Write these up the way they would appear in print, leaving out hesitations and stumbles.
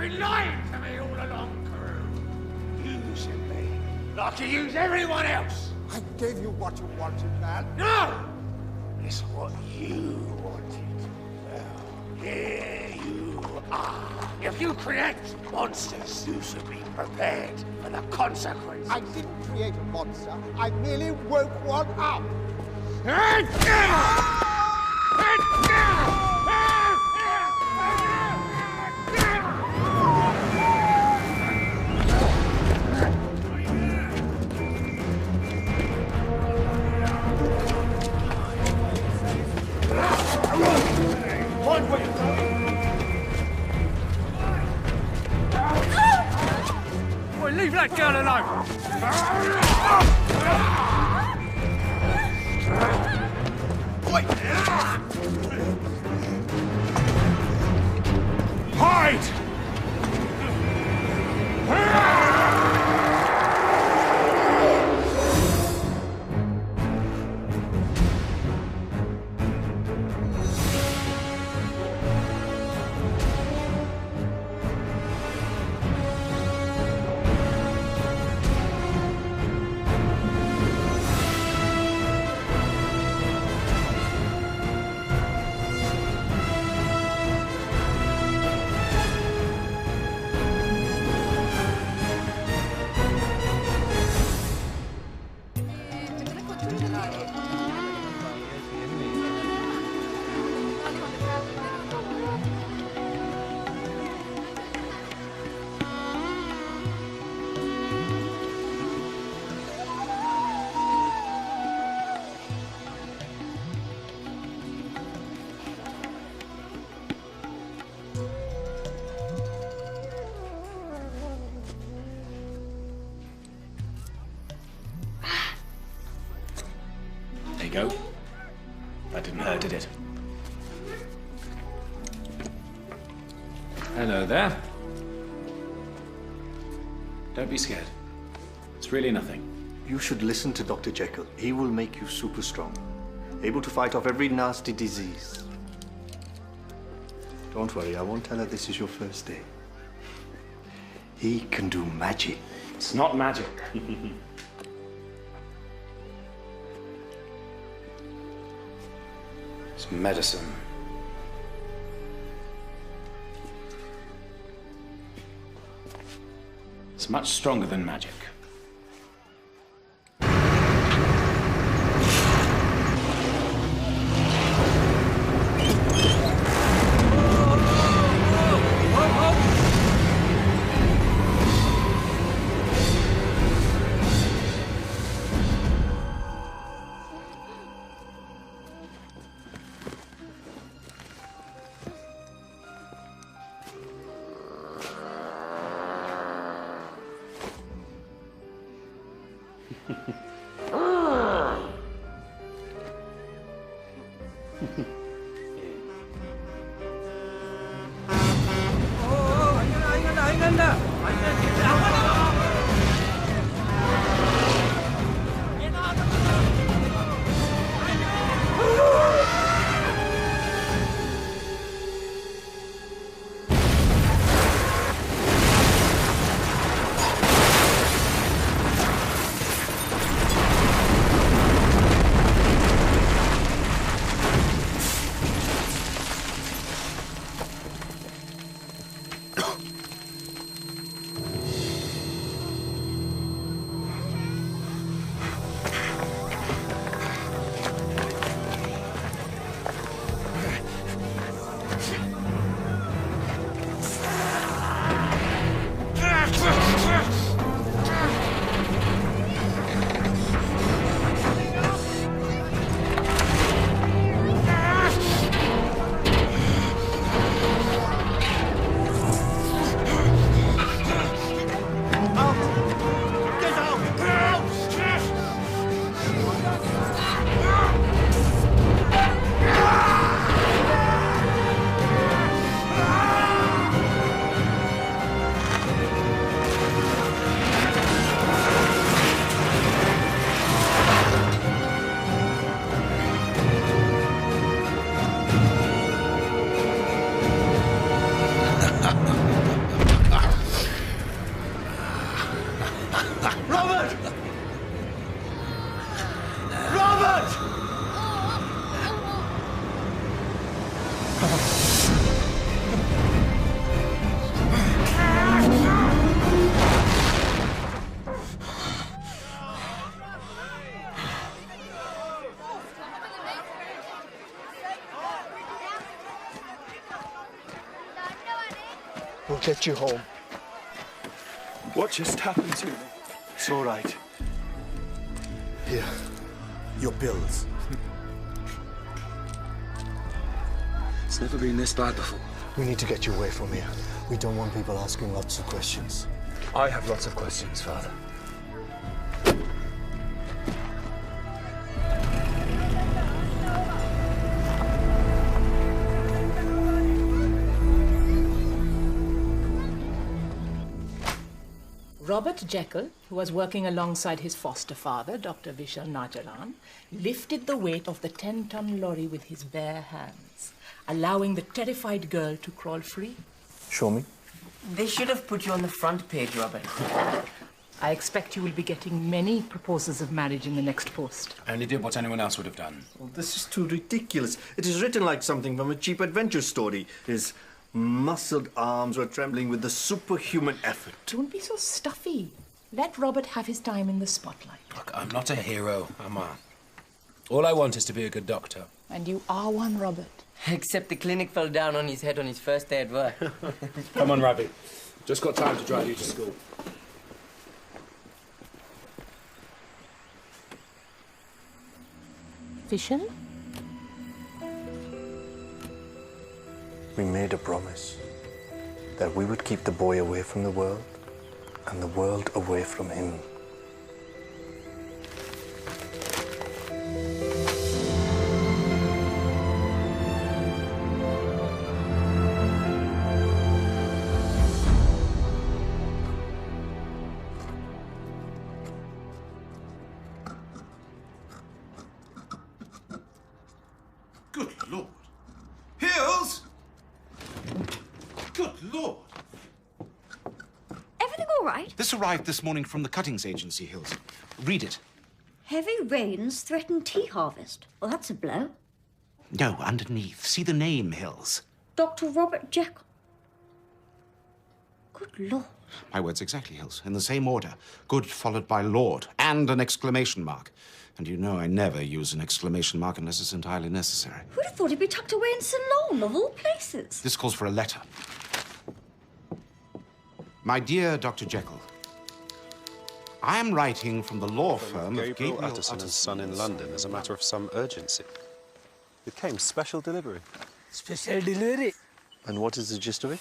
been lying to me all along, Carew. Using me like you use everyone else. I gave you what you wanted, man. No! It's what you wanted. Well, here you are. If you create monsters, you should be prepared for the consequences. I didn't create a monster. I merely woke one up. Boy, leave that girl alone! Hyde! There you go. That didn't hurt, did it? Hello there. Don't be scared. It's really nothing. You should listen to Dr. Jekyll. He will make you super strong, able to fight off every nasty disease. Don't worry, I won't tell her this is your first day. He can do magic. It's not magic. It's medicine. It's much stronger than magic. We'll get you home. What just happened to me? It's all right. Here, your bills. It's never been this bad before. We need to get you away from here. We don't want people asking lots of questions. I have lots of questions, Father. Robert Jekyll, who was working alongside his foster father, Dr. Vishal Najaran, lifted the weight of the 10-ton lorry with his bare hands, allowing the terrified girl to crawl free. Show me. They should have put you on the front page, Robert. I expect you will be getting many proposals of marriage in the next post. I only did what anyone else would have done. Oh, this is too ridiculous. It is written like something from a cheap adventure story. His muscled arms were trembling with the superhuman effort. Don't be so stuffy. Let Robert have his time in the spotlight. Look, I'm not a hero, am I? All I want is to be a good doctor. And you are one, Robert. Except the clinic fell down on his head on his first day at work. Come on, Ravi. Just got time to drive you to school. Vishal? We made a promise that we would keep the boy away from the world and the world away from him. Good Lord. Hills! Good Lord. Everything all right? This arrived this morning from the cuttings agency, Hills. Read it. Heavy rains threaten tea harvest. Well, that's a blow. No, underneath. See the name, Hills. Dr. Robert Jekyll. Good Lord. My words exactly, Hills. In the same order. Good followed by Lord. And an exclamation mark. And you know I never use an exclamation mark unless it's entirely necessary. Who'd have thought he'd be tucked away in Ceylon, of all places? This calls for a letter. My dear Dr. Jekyll, I am writing from the law firm of Gabriel Gabriel Utterson and Son in London as a matter of some urgency. It came special delivery. Special delivery. And what is the gist of it?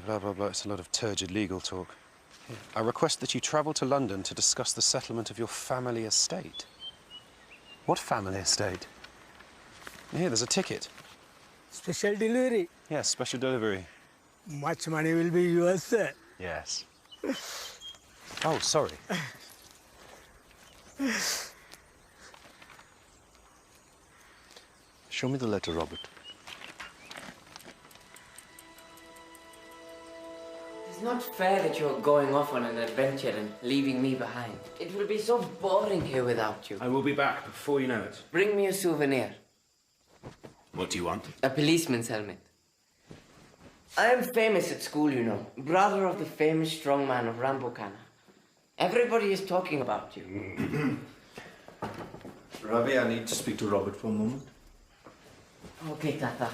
Blah, blah, blah. It's a lot of turgid legal talk. I request that you travel to London to discuss the settlement of your family estate. What family estate? Here, there's a ticket. Special delivery. Yes, special delivery. Much money will be yours, sir. Yes. Oh, sorry. Show me the letter, Robert. It's not fair that you're going off on an adventure and leaving me behind. It will be so boring here without you. I will be back before you know it. Bring me a souvenir. What do you want? A policeman's helmet. I am famous at school, you know. Brother of the famous strongman of Rambokana. Everybody is talking about you. Ravi, I need to speak to Robert for a moment. Okay, Tata.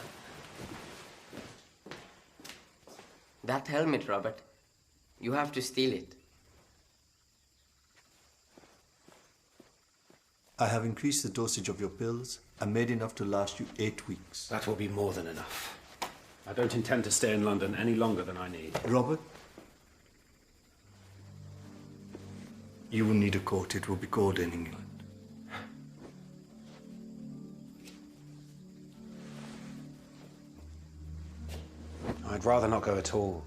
That helmet, Robert. You have to steal it. I have increased the dosage of your pills and made enough to last you 8 weeks. That will be more than enough. I don't intend to stay in London any longer than I need. Robert, you will need a coat. It will be cold in England. I'd rather not go at all.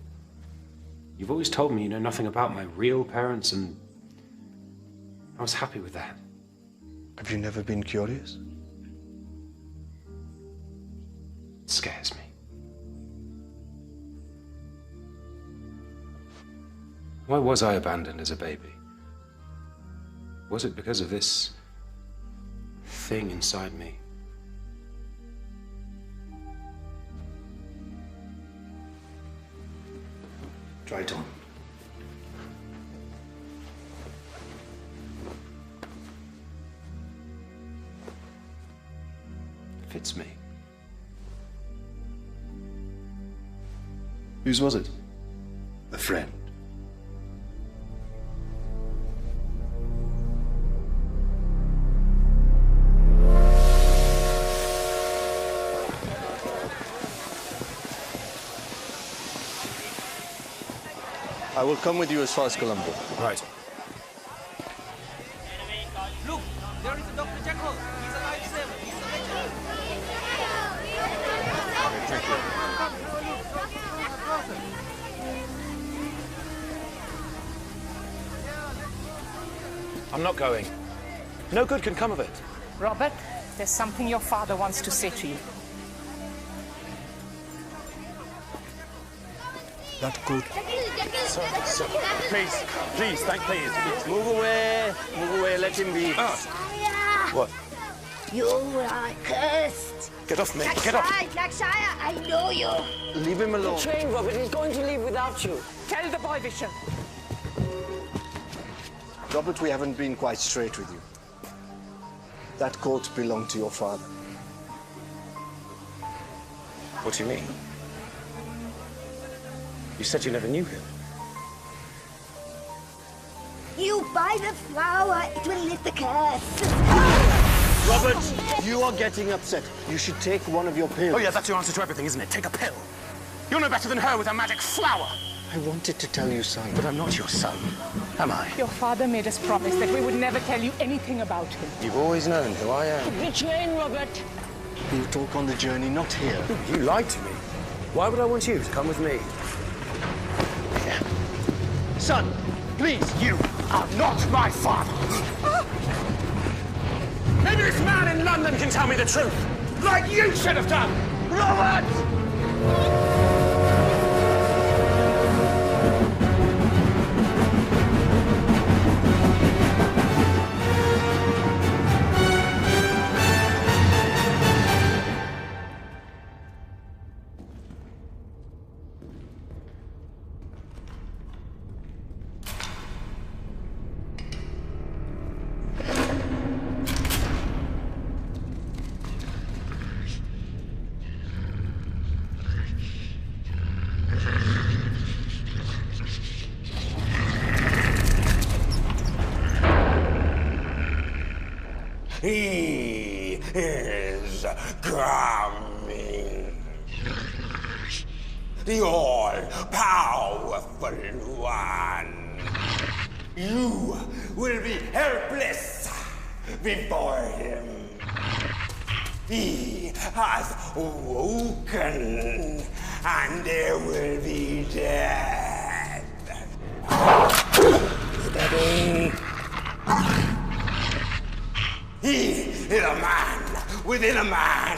You've always told me you know nothing about my real parents, and I was happy with that. Have you never been curious? It scares me. Why was I abandoned as a baby? Was it because of this thing inside me? Try it on. Fits me. Whose was it? A friend. I will come with you as far as Colombo. Right. Look, there is Dr. Jekyll. He's a lifesaver. He's a legend. Thank you. I'm not going. No good can come of it. Robert, there's something your father wants to say to you. That coat. Sir, please, please. Move away, let him be. What? You are cursed. Get off me, get off. Blacksire, I know you. Leave him alone. Train, Robert. He's going to leave without you. Tell the boy, Vishal. Robert, we haven't been quite straight with you. That coat belonged to your father. What do you mean? You said you never knew him. You buy the flower, it will lift the curse. Robert, you are getting upset. You should take one of your pills. Oh yeah, that's your answer to everything, isn't it? Take a pill. You're no better than her with her magic flower. I wanted to tell you, son. But I'm not your son, am I? Your father made us promise that we would never tell you anything about him. You've always known who I am. The train, Robert. We'll talk on the journey, not here. You lied to me. Why would I want you to come with me? Son, please, You are not my father. Maybe this man in London can tell me the truth, like you should have done. Robert! He is coming. The all-powerful one. You will be helpless before him. He has woken, and there will be death. Steady. He is a man within a man,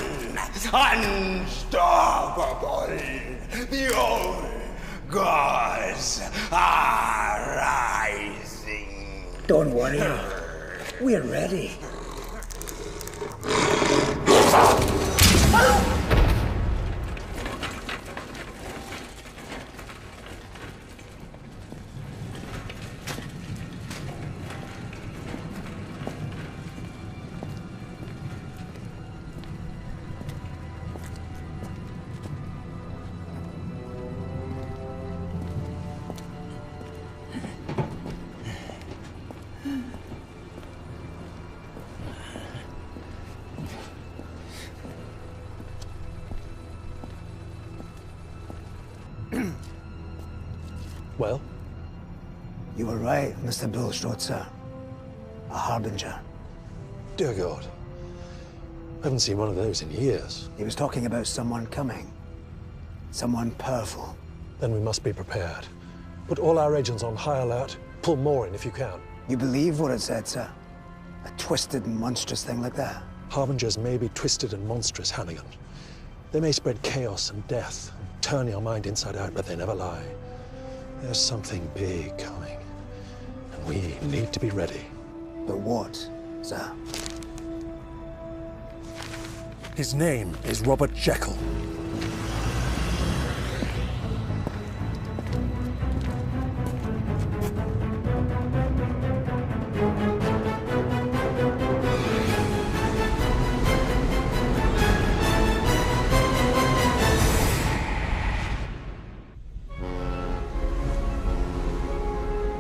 unstoppable. The old gods are rising. Don't worry, we're ready. Well? You were right, Mr. Bulstrode, sir. A harbinger. Dear God. I haven't seen one of those in years. He was talking about someone coming. Someone powerful. Then we must be prepared. Put all our agents on high alert. Pull more in if you can. You believe what it said, sir? A twisted and monstrous thing like that? Harbingers may be twisted and monstrous, Hannigan. They may spread chaos and death, turn your mind inside out, but they never lie. There's something big coming, and we need to be ready. But what, sir? His name is Robert Jekyll.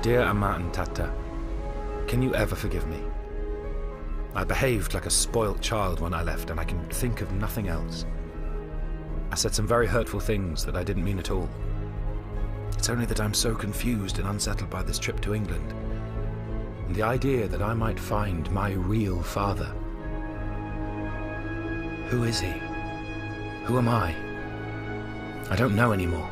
Dear Amma and Tata, can you ever forgive me? I behaved like a spoilt child when I left, and I can think of nothing else. I said some very hurtful things that I didn't mean at all. It's only that I'm so confused and unsettled by this trip to England, and the idea that I might find my real father. Who is he? Who am I? I don't know anymore.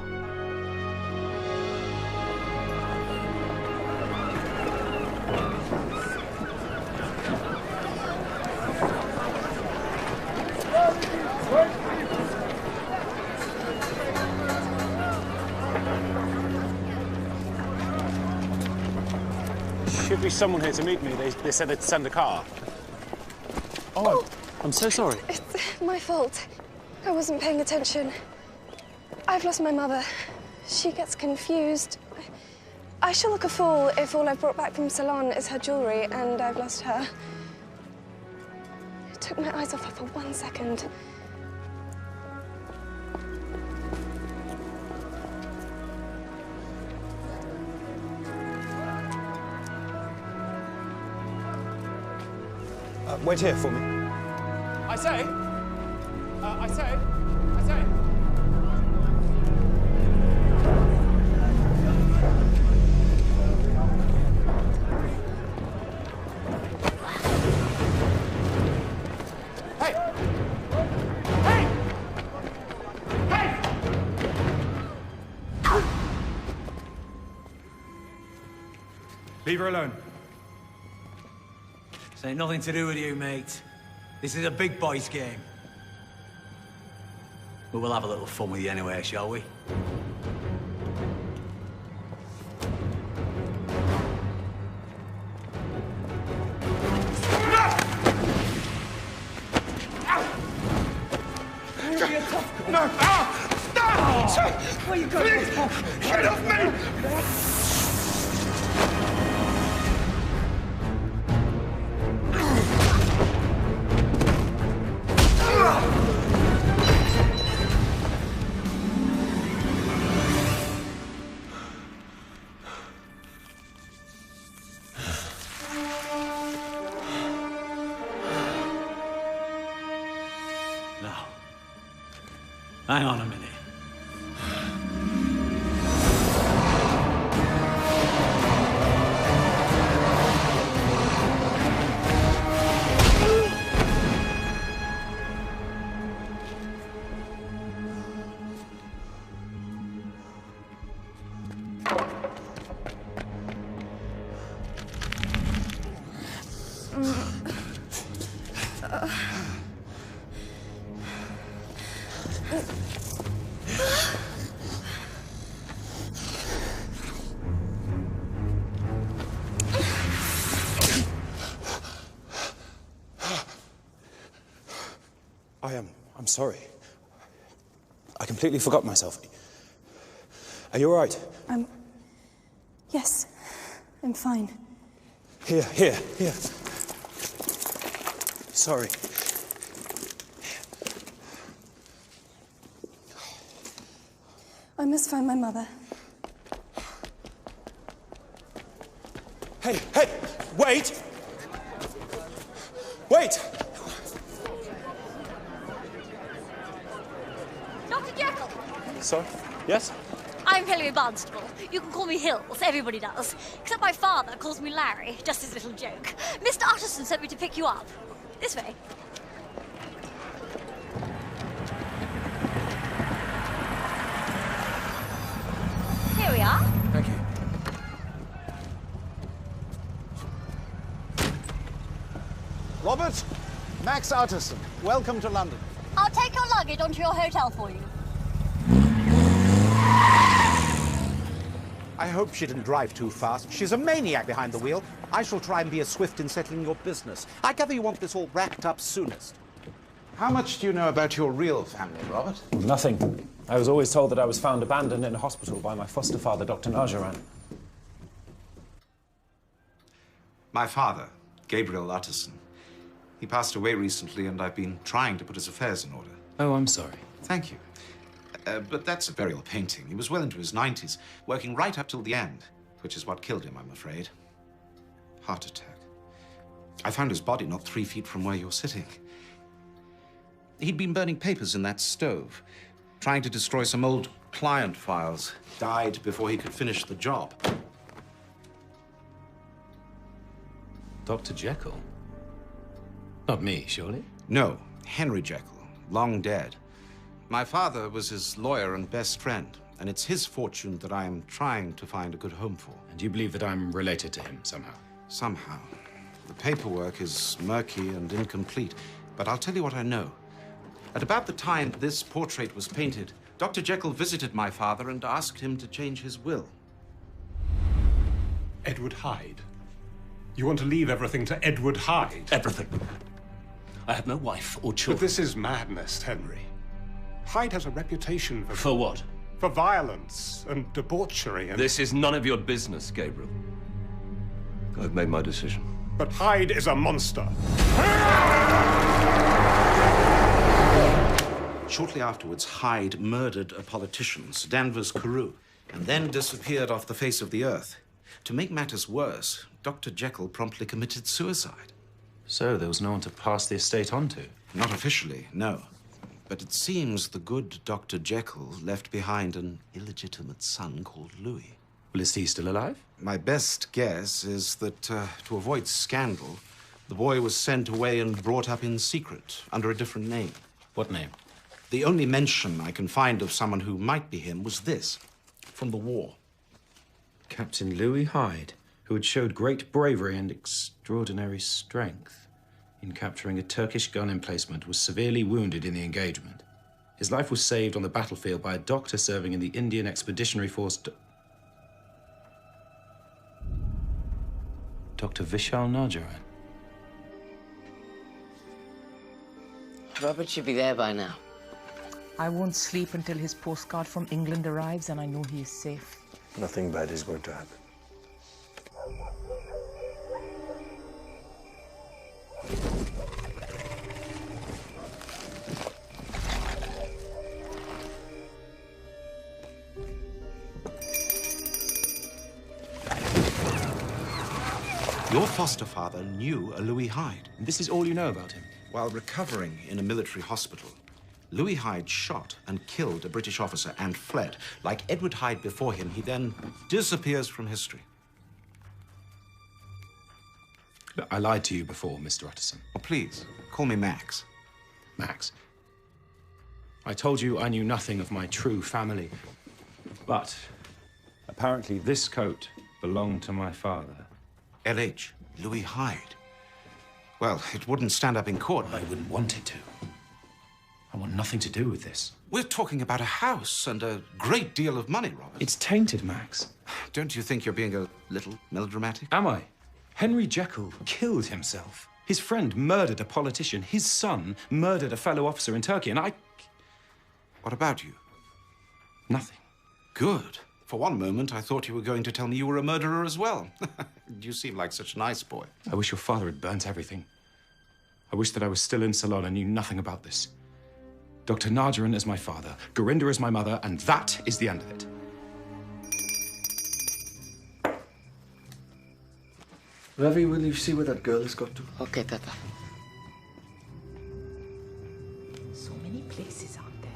Should be someone here to meet me. They said they'd send a car. Oh, I'm so sorry. It's my fault. I wasn't paying attention. I've lost my mother. She gets confused. I shall look a fool if all I've brought back from Ceylon is her jewellery and I've lost her. I took my eyes off her for 1 second. Wait here for me. I say. Leave her alone. This ain't nothing to do with you, mate. This is a big boys' game. But we'll have a little fun with you anyway, shall we? No! Where you going? Please, get off me! Now, hang on a minute. I'm sorry. I completely forgot myself. Are you all right? Yes, I'm fine. Here. Sorry. I must find my mother. Hey, wait! Wait! Dr. Jekyll! Sorry? Yes? I'm Hilary Barnstable. You can call me Hills, everybody does. Except my father calls me Larry, just his little joke. Mr. Utterson sent me to pick you up. This way. Here we are. Thank you. Robert, Max Utterson, welcome to London. I'll take your luggage onto your hotel for you. I hope she didn't drive too fast. She's a maniac behind the wheel. I shall try and be as swift in settling your business. I gather you want this all wrapped up soonest. How much do you know about your real family, Robert? Nothing. I was always told that I was found abandoned in a hospital by my foster father, Dr. Najaran. My father, Gabriel Utterson. He passed away recently, and I've been trying to put his affairs in order. Oh, I'm sorry. Thank you. But that's a burial painting. He was well into his 90s, working right up till the end. which is what killed him, I'm afraid. Heart attack. I found his body not 3 feet from where you're sitting. He'd been burning papers in that stove, trying to destroy some old client files. Died before he could finish the job. Dr. Jekyll? Not me, surely? No, Henry Jekyll, long dead. My father was his lawyer and best friend, and it's his fortune that I am trying to find a good home for. And you believe that I'm related to him somehow? Somehow. The paperwork is murky and incomplete, but I'll tell you what I know. At about the time this portrait was painted, Dr. Jekyll visited my father and asked him to change his will. Edward Hyde? You want to leave everything to Edward Hyde? Everything. I have no wife or children. But this is madness, Henry. Hyde has a reputation for... For what? For violence and debauchery and... This is none of your business, Gabriel. I've made my decision. But Hyde is a monster. Shortly afterwards, Hyde murdered a politician, Danvers Carew, and then disappeared off the face of the earth. To make matters worse, Dr. Jekyll promptly committed suicide. So there was no one to pass the estate on to? Not officially, no. But it seems the good Dr. Jekyll left behind an illegitimate son called Louis. Well, is he still alive? My best guess is that, to avoid scandal, the boy was sent away and brought up in secret, under a different name. What name? The only mention I can find of someone who might be him was this, from the war. Captain Louis Hyde, who had showed great bravery and extraordinary strength in capturing a Turkish gun emplacement, was severely wounded in the engagement. His life was saved on the battlefield by a doctor serving in the Indian Expeditionary Force. Dr. Vishal Najaran. Robert should be there by now. I won't sleep until his postcard from England arrives and I know he is safe. Nothing bad is going to happen. Your foster father knew a Louis Hyde. And this is all you know about him? While recovering in a military hospital, Louis Hyde shot and killed a British officer and fled. Like Edward Hyde before him, he then disappears from history. Look, I lied to you before, Mr. Utterson. Oh, please, call me Max. Max. I told you I knew nothing of my true family. But apparently this coat belonged to my father. L.H. Louis Hyde. Well, it wouldn't stand up in court. I wouldn't want it to. I want nothing to do with this. We're talking about a house and a great deal of money, Robert. It's tainted, Max. Don't you think you're being a little melodramatic? Am I? Henry Jekyll killed himself. His friend murdered a politician. His son murdered a fellow officer in Turkey, and I... What about you? Nothing. Good. For one moment, I thought you were going to tell me you were a murderer as well. You seem like such a nice boy. I wish your father had burnt everything. I wish that I was still in Ceylon and knew nothing about this. Dr. Najaran is my father, Gurinder is my mother, and that is the end of it. Ravi, will you see where that girl has got to? Okay, Tata. So many places out there.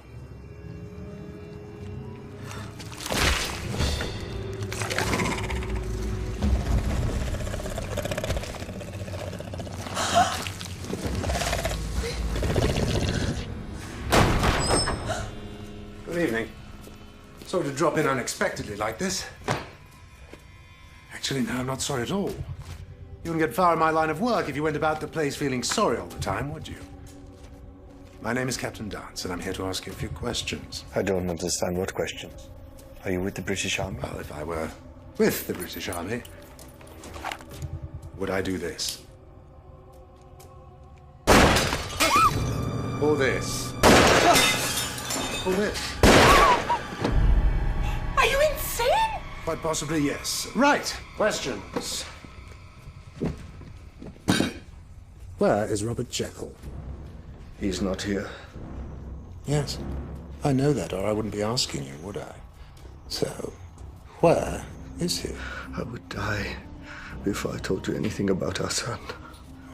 Good evening. Sorry to drop in unexpectedly like this. Actually, no, I'm not sorry at all. You wouldn't get far in my line of work if you went about the place feeling sorry all the time, would you? My name is Captain Dance, and I'm here to ask you a few questions. I don't understand what questions. Are you with the British Army? Well, if I were with the British Army, would I do this? Or this? Or this? Are you insane? Quite possibly, yes. Right. Questions. Where is Robert Jekyll? He's not here. Yes. I know that, or I wouldn't be asking you, would I? So, where Is he? I would die before I told you anything about our son.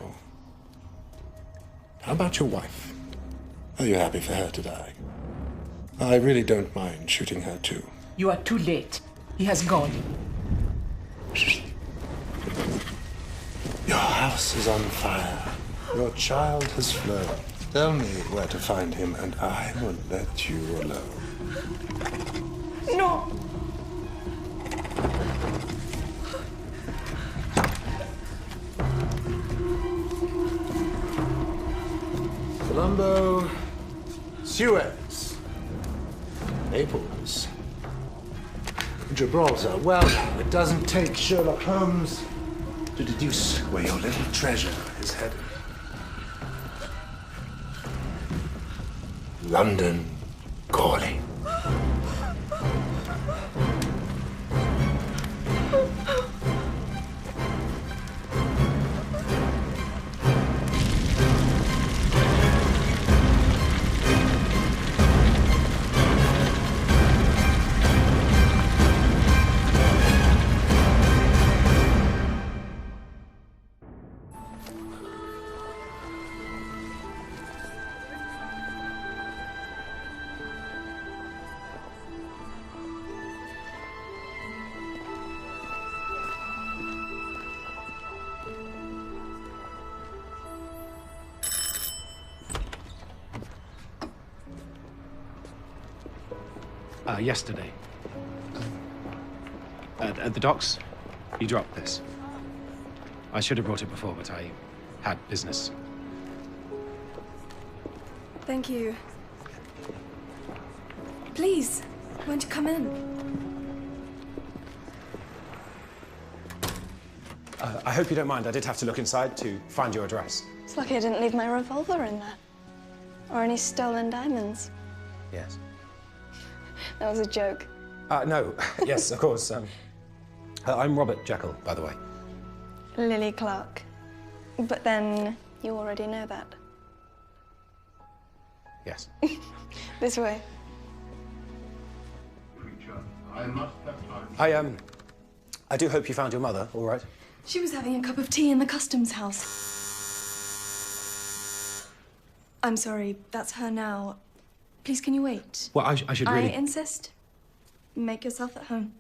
Oh. How about your wife? Are you happy for her to die? I really don't mind shooting her too. You are too late. He has gone. Your house is on fire. Your child has flown. Tell me where to find him, and I will let you alone. No! Colombo, Suez, Naples, Gibraltar. Well, it doesn't take Sherlock Holmes to deduce where your little treasure is headed. London calling. Yesterday. At the docks, you dropped this. I should have brought it before, but I had business. Thank you. Please, won't you come in? I hope you don't mind. I did have to look inside to find your address. It's lucky I didn't leave my revolver in there. Or any stolen diamonds. Yes. That was a joke. No. Yes, of course. I'm Robert Jekyll, by the way. Lily Clark. But then you already know that. Yes. This way. I must have time. I do hope you found your mother, all right? She was having a cup of tea in the customs house. I'm sorry, that's her now. Please, can you wait? Well, I should really... I insist. Make yourself at home.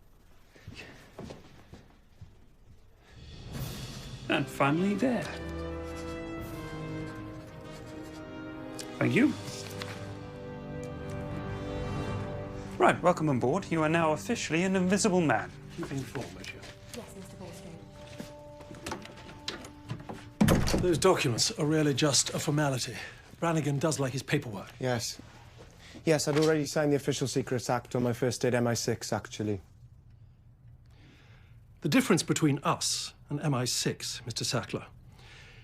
And finally there. Thank you. Right, welcome on board. You are now officially an invisible man. Keep informed, monsieur. Yes, Mr. Bulstrode. Those documents are really just a formality. Brannigan does like his paperwork. Yes. Yes, I'd already signed the Official Secrets Act on my first day at MI6, actually. The difference between us and MI6, Mr. Sackler,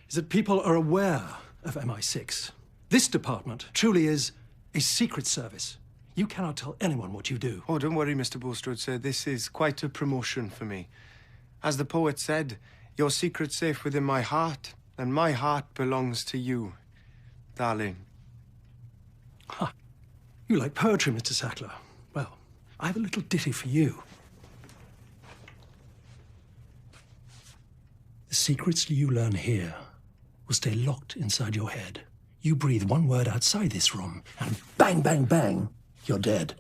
is that people are aware of MI6. This department truly is a secret service. You cannot tell anyone what you do. Oh, don't worry, Mr. Bulstrode, sir. This is quite a promotion for me. As the poet said, your secret's safe within my heart, and my heart belongs to you, darling. Ha! You like poetry, Mr. Sackler. Well, I have a little ditty for you. The secrets you learn here will stay locked inside your head. You breathe one word outside this room, and bang, bang, bang, you're dead.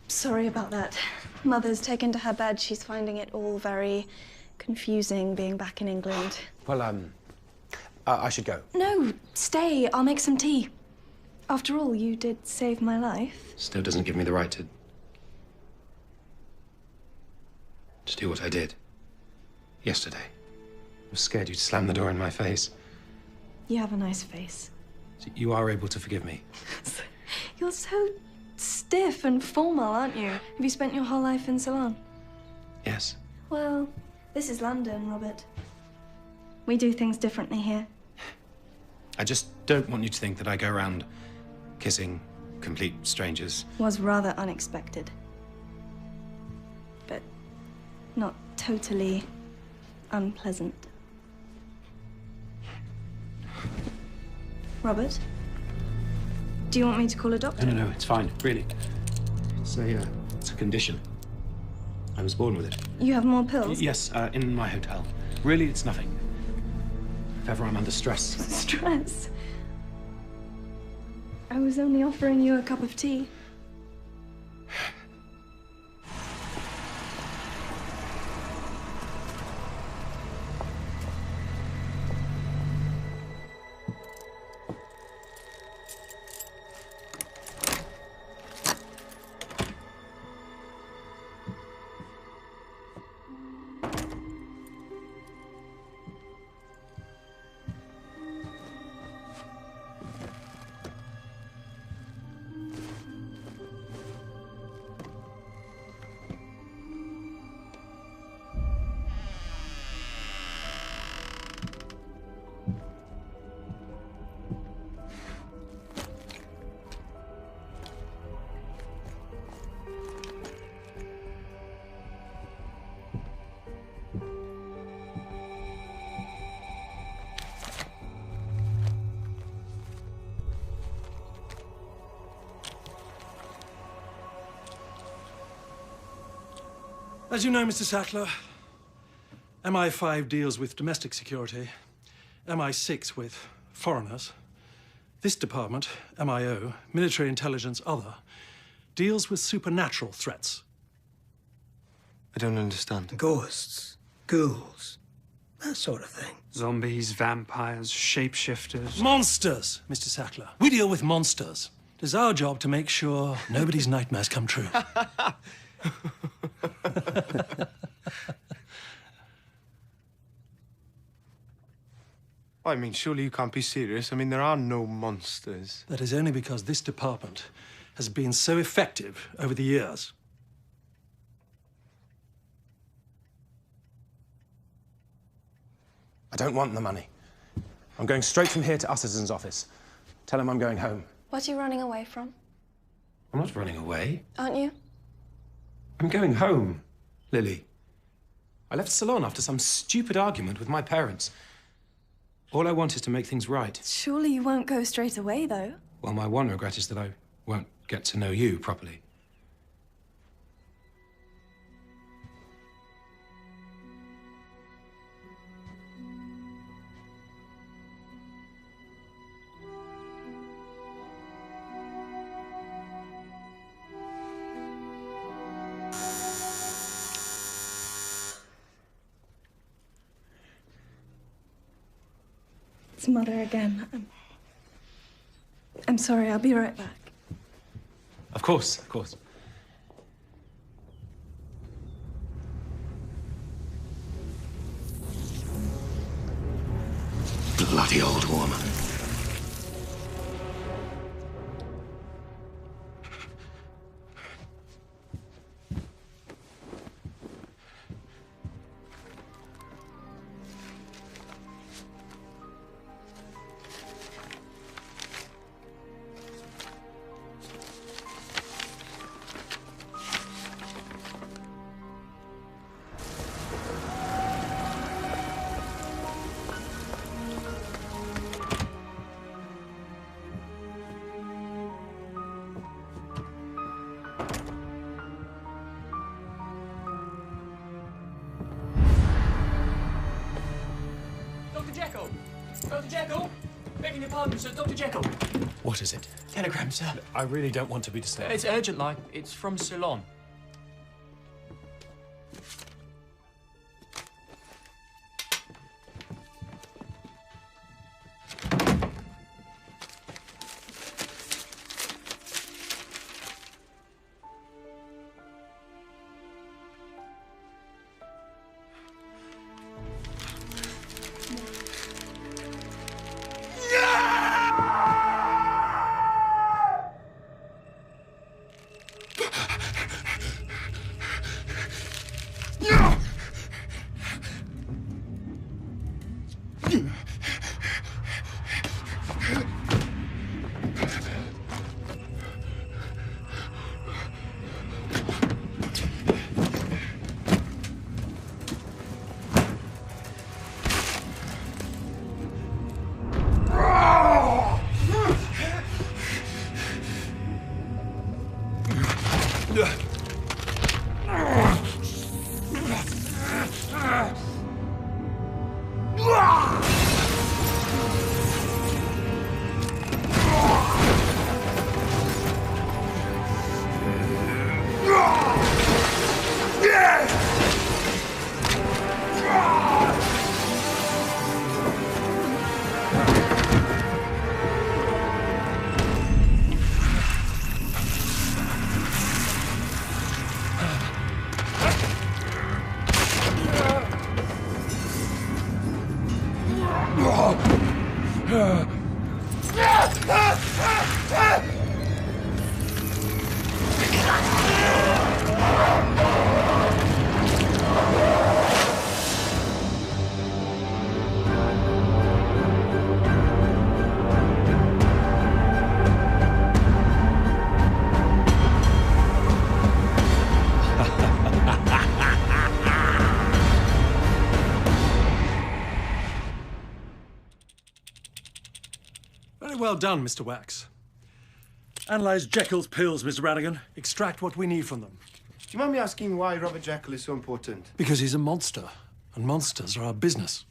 Sorry about that. Mother's taken to her bed. She's finding it all very confusing being back in England. Well, I should go. No, stay. I'll make some tea. After all, you did save my life. Still doesn't give me the right to do what I did yesterday. I was scared you'd slam the door in my face. You have a nice face. So you are able to forgive me. You're so stiff and formal, aren't you? Have you spent your whole life in Ceylon? Yes. Well, this is London, Robert. We do things differently here. I just don't want you to think that I go around kissing complete strangers. Was rather unexpected. But not totally unpleasant. Robert? Do you want me to call a doctor? No, it's fine, really. It's a condition. I was born with it. You have more pills? Yes, in my hotel. Really, it's nothing. If ever I'm under stress. Stress? I was only offering you a cup of tea. As you know, Mr. Sackler, MI5 deals with domestic security, MI6 with foreigners. This department, MIO, Military Intelligence Other, deals with supernatural threats. I don't understand. Ghosts, ghouls, that sort of thing. Zombies, vampires, shapeshifters. Monsters, Mr. Sackler. We deal with monsters. It is our job to make sure nobody's nightmares come true. I mean, surely you can't be serious. I mean, there are no monsters. That is only because this department has been so effective over the years. I don't want the money. I'm going straight from here to Usserson's office. Tell him I'm going home. What are you running away from? I'm not running away. Aren't you? I'm going home, Lily. I left Ceylon after some stupid argument with my parents. All I want is to make things right. Surely you won't go straight away, though. Well, my one regret is that I won't get to know you properly. It's Mother again. I'm sorry, I'll be right back. Of course, of course. Bloody old woman. Jekyll! Dr. Jekyll! Begging your pardon, sir. Dr. Jekyll. What is it? Telegram, sir. I really don't want to be disturbed. It's urgent, like. It's from Ceylon. Well done, Mr. Wax. Analyze Jekyll's pills, Mr. Brannigan. Extract what we need from them. Do you mind me asking why Robert Jekyll is so important? Because he's a monster, and monsters are our business.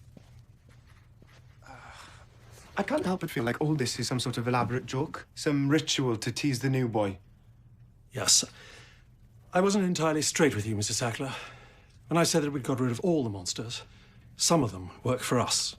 I can't help but feel like all this is some sort of elaborate joke, some ritual to tease the new boy. Yes. I wasn't entirely straight with you, Mr. Sackler. When I said that we'd got rid of all the monsters, some of them work for us.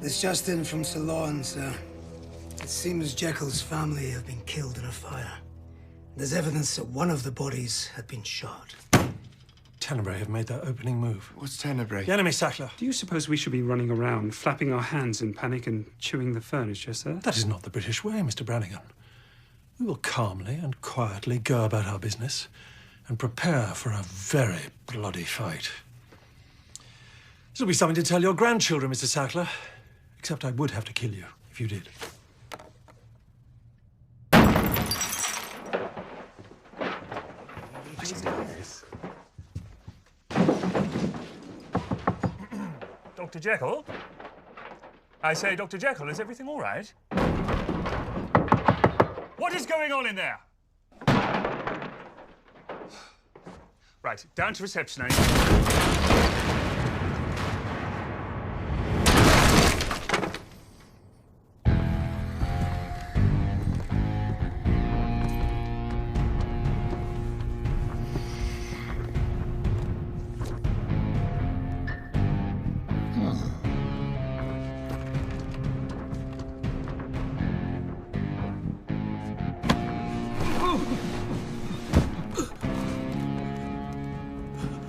This just in from Ceylon, sir. It seems Jekyll's family have been killed in a fire. There's evidence that one of the bodies had been shot. Tenebrae have made their opening move. What's Tenebrae? The enemy, Sackler. Do you suppose we should be running around, flapping our hands in panic and chewing the furniture, sir? That is not the British way, Mr. Brannigan. We will calmly and quietly go about our business and prepare for a very bloody fight. This will be something to tell your grandchildren, Mr. Sackler. Except I would have to kill you if you did. Dr. Jekyll? I say, Dr. Jekyll, is everything all right? What is going on in there? Right, down to reception,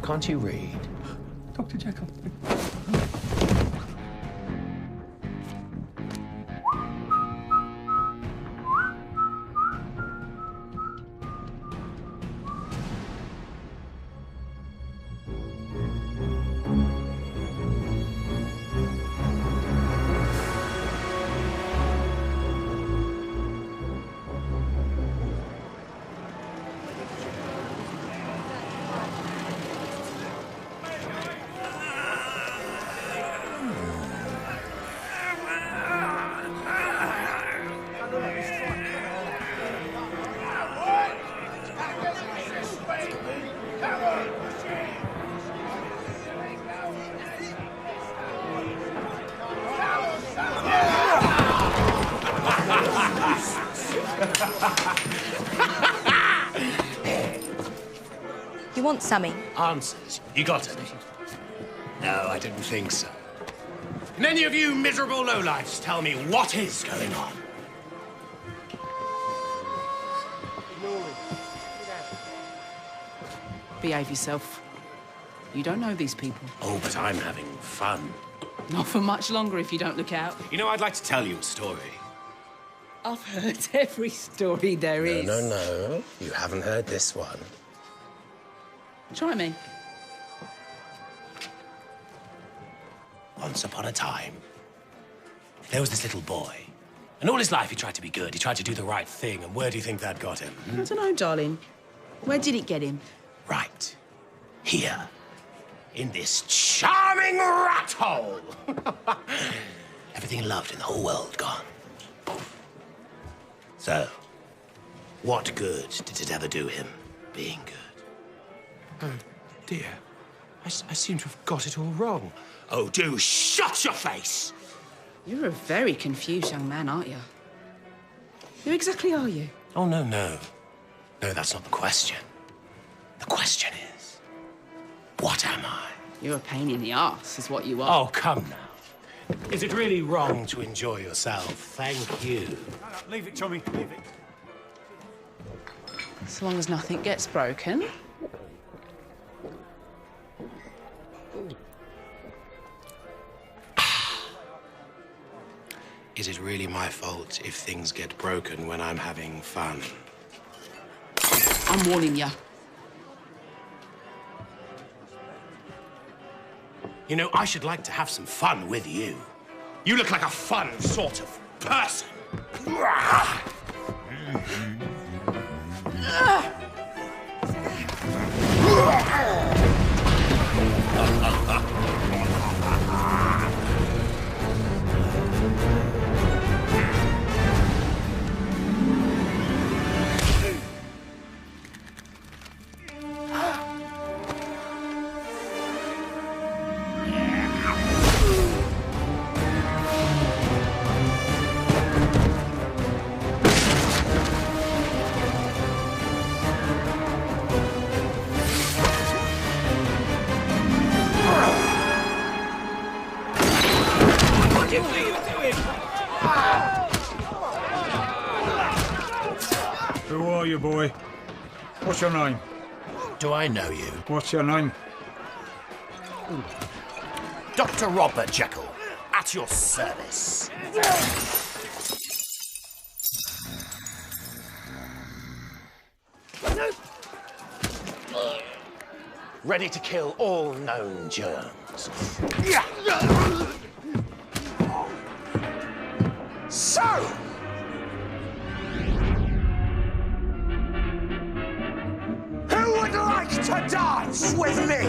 Can't you read? Dr. Jekyll. You want something? Answers. You got any? No, I didn't think so. Can any of you miserable lowlifes tell me what is going on? Behave yourself. You don't know these people. Oh, but I'm having fun. Not for much longer if you don't look out. You know, I'd like to tell you a story. I've heard every story there is. No. You haven't heard this one. Try me. Once upon a time, there was this little boy. And all his life he tried to be good. He tried to do the right thing. And where do you think that got him? I don't know, darling. Where did it get him? Right. Here. In this charming rat hole. Everything he loved in the whole world gone. So, what good did it ever do him, being good? Oh, dear. I seem to have got it all wrong. Oh, do shut your face! You're a very confused young man, aren't you? Who exactly are you? Oh, no. No, that's not the question. The question is, what am I? You're a pain in the arse, is what you are. Oh, come now. Is it really wrong to enjoy yourself? Thank you. No, leave it, Tommy. Leave it. As long as nothing gets broken. Is it really my fault if things get broken when I'm having fun? I'm warning you. You know, I should like to have some fun with you. You look like a fun sort of person. Who are you, boy? What's your name? Do I know you? What's your name? Dr. Robert Jekyll, at your service. Ready to kill all known germs. So! Who would like to dance with me?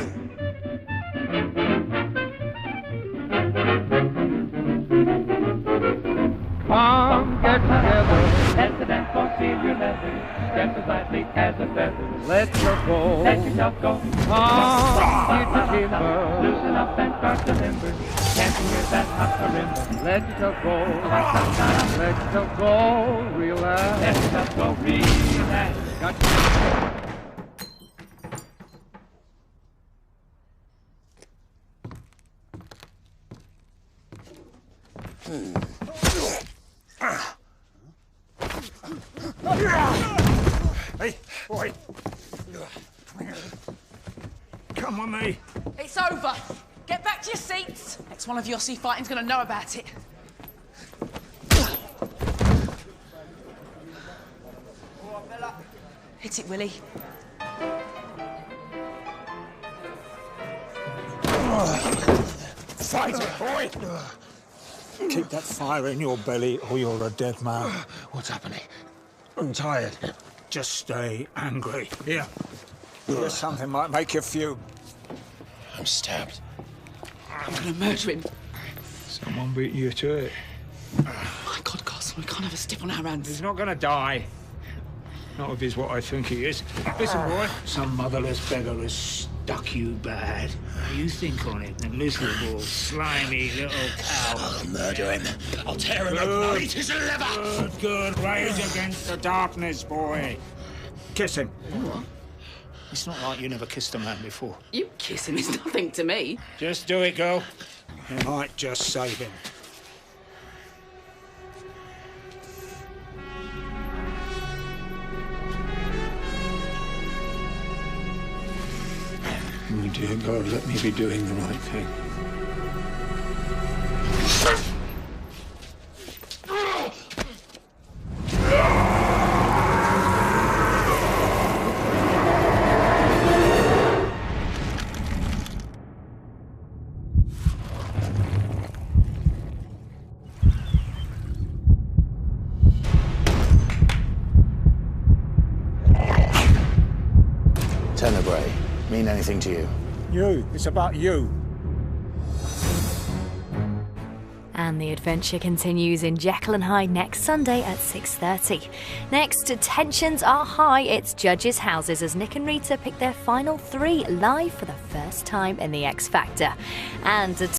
Come, get together, dance the dance floor, feel your leather, step as lightly as a feather, let yourself go, let yourself go. Come, get your timber, loosen up and start the limber, can't you hear that hot marimba? Let yourself go, let yourself go, relax, let yourself go, relax. Got you. Hey, boy. Come with me. It's over. Get back to your seats. Next one of your sea fighting's gonna know about it. Hit it, Willie. Fight it, boy. Keep that fire in your belly or you're a dead man. What's happening? I'm tired. Just stay angry. Here. Here's something might make you fume. I'm stabbed. I'm gonna murder him. Someone beat you to it. My God, Castle, we can't have a stiff on our hands. He's not gonna die. Not if he's what I think he is. Listen, boy. Some motherless beggar has stuck you bad. You think on it, and miserable, slimy little cow. I'll murder him. I'll tear him open. I'll eat his liver. Good. Rage against the darkness, boy. Kiss him. What? It's not like you never kissed a man before. You kiss him is nothing to me. Just do it, girl. You might just save him. Will dear God, let me be doing the right thing. Tenebrae mean anything to you? You. It's about you. And the adventure continues in Jekyll and Hyde next Sunday at 6:30. Next, tensions are high. It's judges' houses as Nick and Rita pick their final 3 live for the first time in The X Factor. And